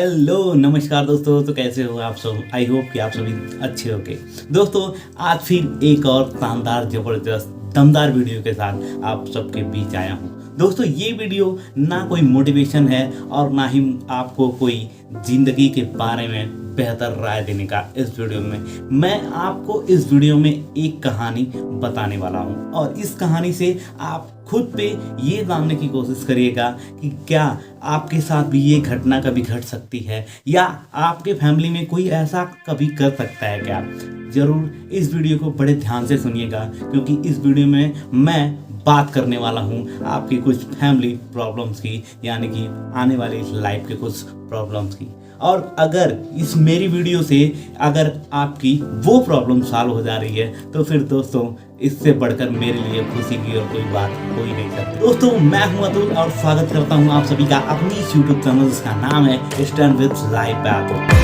Hello नमस्कार दोस्तों। तो कैसे हो आप सब? आई होप कि आप सभी अच्छे होंगे। दोस्तों आज फिर एक और शानदार जबरदस्त दमदार वीडियो के साथ आप सबके बीच आया हूँ। दोस्तों ये वीडियो ना कोई मोटिवेशन है और ना ही आपको कोई जिंदगी के बारे में बेहतर राय देने का। इस वीडियो में मैं आपको इस वीडियो में एक कहानी बताने वाला हूँ और इस कहानी से आप खुद पे ये जानने की कोशिश करिएगा कि क्या आपके साथ भी ये घटना कभी घट सकती है या आपके फैमिली में कोई ऐसा कभी कर सकता है क्या। ज़रूर इस वीडियो को बड़े ध्यान से सुनिएगा क्योंकि इस वीडियो में मैं बात करने वाला हूँ आपकी कुछ फैमिली प्रॉब्लम्स की, यानी कि आने वाली लाइफ के कुछ प्रॉब्लम्स की। और अगर इस मेरी वीडियो से अगर आपकी वो प्रॉब्लम सॉल्व हो जा रही है तो फिर दोस्तों इससे बढ़कर मेरे लिए खुशी की और कोई बात हो ही नहीं सकती। दोस्तों मैं हूं अतुल और स्वागत करता हूं आप सभी का अपनी इस यूट्यूब चैनल जिसका नाम है स्टैंड विद लाइफ पे।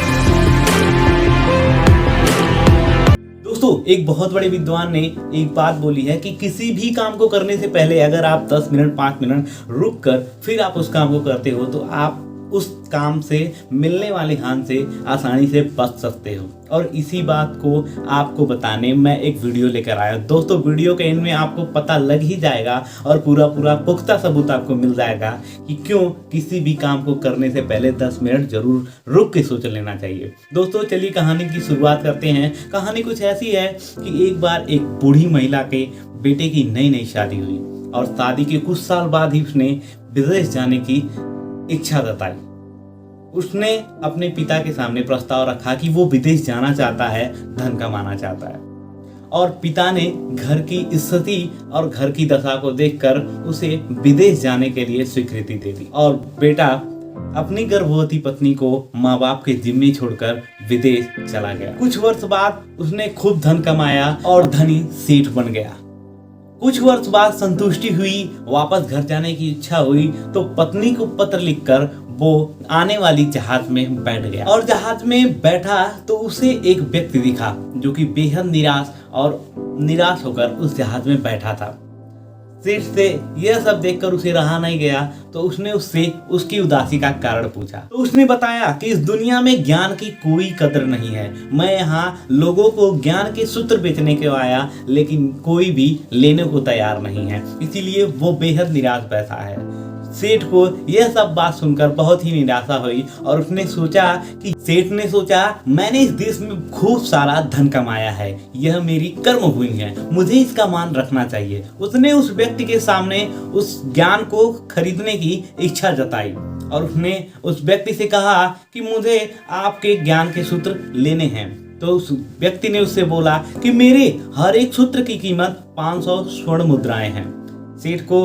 दोस्तों एक बहुत बड़े विद्वान ने एक बात बोली है कि किसी भी काम को करने से पहले अगर आप 10 मिनट 5 मिनट रुक कर फिर आप उस काम को करते हो तो आप उस काम से मिलने वाले हानि से आसानी से बच सकते हो। और इसी बात को आपको बताने मैं एक वीडियो लेकर आया। दोस्तों वीडियो के एंड में आपको पता लग ही जाएगा और पूरा पुख्ता सबूत आपको मिल जाएगा कि क्यों किसी भी काम को करने से पहले 10 मिनट जरूर रुक के सोच लेना चाहिए। दोस्तों चलिए कहानी की शुरुआत करते हैं। कहानी कुछ ऐसी है कि एक बार एक बूढ़ी महिला के बेटे की नई शादी हुई और शादी के कुछ साल बाद ही उसने विदेश जाने की इच्छा जताई। उसने अपने पिता के सामने प्रस्ताव रखा कि वो विदेश जाना चाहता है, धन कमाना चाहता है। और पिता ने घर की स्थिति और घर की दशा को देखकर उसे विदेश जाने के लिए स्वीकृति दे दी और बेटा अपनी गर्भवती पत्नी को माँ बाप के जिम्मे छोड़कर विदेश चला गया। कुछ वर्ष बाद उसने खूब धन कमाया और धनी सेठ बन गया। कुछ वर्ष बाद संतुष्टि हुई, वापस घर जाने की इच्छा हुई तो पत्नी को पत्र लिखकर वो आने वाली जहाज में बैठ गया और जहाज में बैठा तो उसे एक व्यक्ति दिखा जो कि बेहद निराश होकर उस जहाज में बैठा था। सेठ से यह सब देखकर उसे रहा नहीं गया तो उसने उससे उसकी उदासी का कारण पूछा। तो उसने बताया कि इस दुनिया में ज्ञान की कोई कदर नहीं है। मैं यहाँ लोगों को ज्ञान के सूत्र बेचने के आया लेकिन कोई भी लेने को तैयार नहीं है, इसीलिए वो बेहद निराश बैठा है। सेठ को यह सब बात सुनकर बहुत ही निराशा हुई और सेठ ने सोचा मैंने इस देश में खूब सारा धन कमाया है, यह मेरी कर्मभूमि है, मुझे इसका मान रखना चाहिए। उसने उस व्यक्ति के सामने उस ज्ञान को खरीदने की इच्छा जताई और उसने उस व्यक्ति से कहा कि मुझे आपके ज्ञान के सूत्र लेने हैं। तो उस व्यक्ति ने उससे बोला कि मेरे हर एक सूत्र की कीमत 500 स्वर्ण मुद्राएं हैं। सेठ को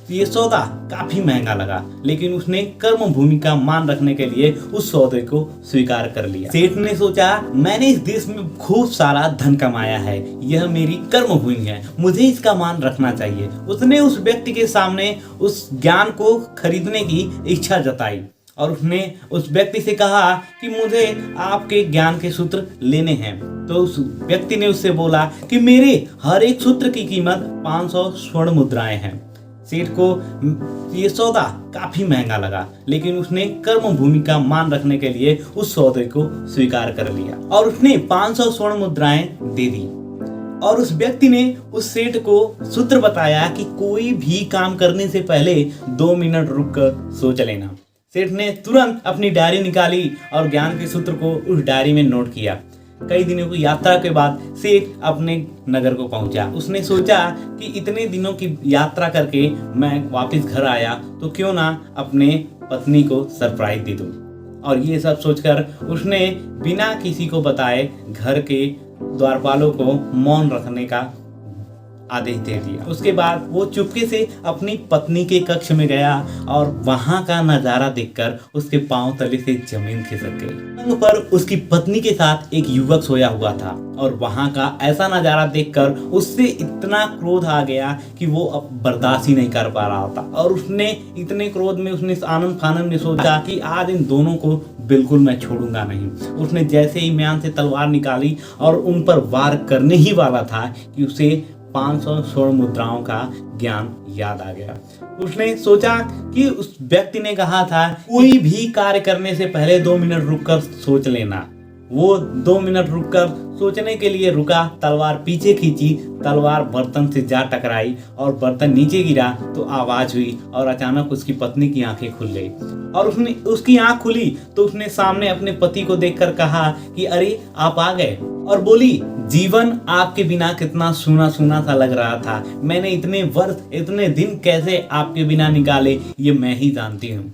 ये सौदा काफी महंगा लगा लेकिन उसने कर्म भूमि का मान रखने के लिए उस सौदे को स्वीकार कर लिया। सेठ ने सोचा मैंने इस देश में खूब सारा धन कमाया है, यह मेरी कर्म भूमि है, मुझे इसका मान रखना चाहिए। उसने उस व्यक्ति के सामने उस ज्ञान को खरीदने की इच्छा जताई और उसने उस व्यक्ति से कहा कि मुझे आपके ज्ञान के सूत्र लेने हैं। तो उस व्यक्ति ने उससे बोला कि मेरे हर एक सूत्र की कीमत 500 स्वर्ण मुद्राएं हैं। सेठ को ये सौदा काफी महंगा लगा लेकिन उसने कर्म भूमि का मान रखने के लिए उस सौदे को स्वीकार कर लिया और उसने 500 स्वर्ण मुद्राएं दे दी। और उस व्यक्ति ने उस सेठ को सूत्र बताया कि कोई भी काम करने से पहले 2 मिनट रुककर सोच लेना। सेठ ने तुरंत अपनी डायरी निकाली और ज्ञान के सूत्र को उस डायरी में नोट किया। कई दिनों की यात्रा के बाद सेठ अपने नगर को पहुंचा। उसने सोचा कि इतने दिनों की यात्रा करके मैं वापस घर आया तो क्यों ना अपने पत्नी को सरप्राइज दे दूं। और ये सब सोचकर उसने बिना किसी को बताए घर के द्वारपालों को मौन रखने का आदेश दे दिया। उसके बाद वो चुपके से अपनी पत्नी के कक्ष में गया और वहां का नजारा देखकर उसके पांव तले से जमीन खिसक गई। पलंग पर उसकी पत्नी के साथ एक युवक सोया हुआ था और वहां का ऐसा नजारा देखकर उससे इतना क्रोध आ गया कि वो अब बर्दाश्त ही नहीं कर पा रहा था। और उसने इतने क्रोध में उसने आनंद फानंद में सोचा कि आज इन दोनों को बिल्कुल मैं छोड़ूंगा नहीं। उसने जैसे ही म्यान से तलवार निकाली और उन पर वार करने ही वाला था कि उसे 500 स्वर्ण मुद्राओं का ज्ञान याद आ गया। उसने सोचा कि उस व्यक्ति ने कहा था कोई भी कार्य करने से पहले 2 मिनट रुककर सोच लेना। वो 2 मिनट रुककर सोचने के लिए रुका, तलवार पीछे खींची, तलवार बर्तन से जा टकराई और बर्तन नीचे गिरा तो आवाज हुई और अचानक उसकी पत्नी की आंखें खुल गई। और उसकी आंख खुली तो उसने सामने अपने पति को देखकर कहा कि अरे आप आ गए, और बोली जीवन आपके बिना कितना सूना सूना सा लग रहा था। मैंने इतने वर्ष इतने दिन कैसे आपके बिना निकाले ये मैं ही जानती हूँ।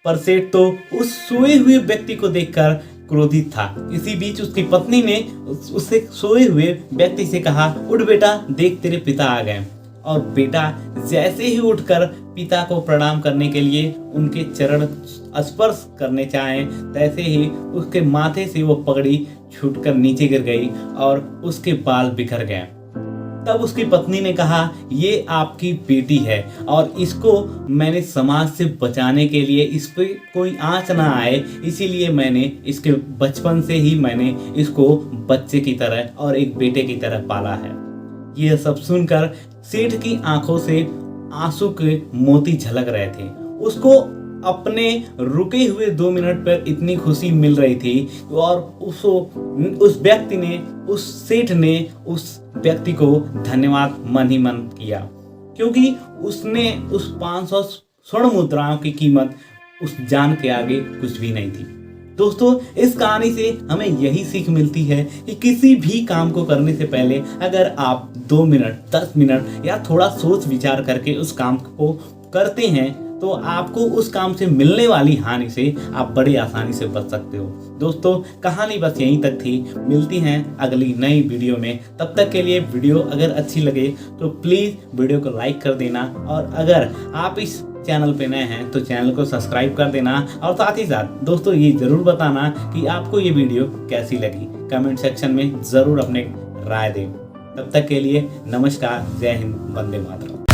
पर सेठ तो उस सोए हुए व्यक्ति को देखकर क्रोधित था। इसी बीच उसकी पत्नी ने उससे सोए हुए व्यक्ति से कहा, उठ बेटा, देख तेरे पिता आ गए। और बेटा जैसे ही उठकर पिता को प्रणाम करने के लिए उनके चरण स्पर्श करने चाहे, तैसे ही उसके माथे से वो पगड़ी छूटकर नीचे गिर गई और उसके बाल बिखर गए। तब उसकी पत्नी ने कहा, ये आपकी बेटी है और इसको मैंने समाज से बचाने के लिए, इस पे कोई आंच ना आए, इसीलिए मैंने इसके बचपन से ही मैंने इसको बच्चे की तरह और एक बेटे की तरह पाला है। ये सब सुनकर सेठ की आंखों से आंसू के मोती झलक रहे थे। उसको अपने रुके हुए 2 मिनट पर इतनी खुशी मिल रही थी और उस व्यक्ति ने, उस सेठ ने उस व्यक्ति को धन्यवाद मन ही मन किया, क्योंकि उसने उस 500 स्वर्ण मुद्राओं की कीमत उस जान के आगे कुछ भी नहीं थी। दोस्तों, इस कहानी से हमें यही सीख मिलती है कि किसी भी काम को करने से पहले अगर आप 2 मिनट, 10 मिनट या थोड़ा सोच विचार करके उस काम को करते हैं तो आपको उस काम से मिलने वाली हानि से आप बड़ी आसानी से बच सकते हो। दोस्तों, कहानी बस यहीं तक थी। मिलती हैं अगली नई वीडियो में। तब तक के लिए वीडियो अगर अच्छी लगे तो प्लीज़ वीडियो को लाइक कर देना, और अगर आप इस चैनल पे नए हैं तो चैनल को सब्सक्राइब कर देना। और साथ ही साथ दोस्तों ये ज़रूर बताना कि आपको ये वीडियो कैसी लगी। कमेंट सेक्शन में ज़रूर अपने राय दें। तब तक के लिए नमस्कार, जय हिंद, वंदे मातरम।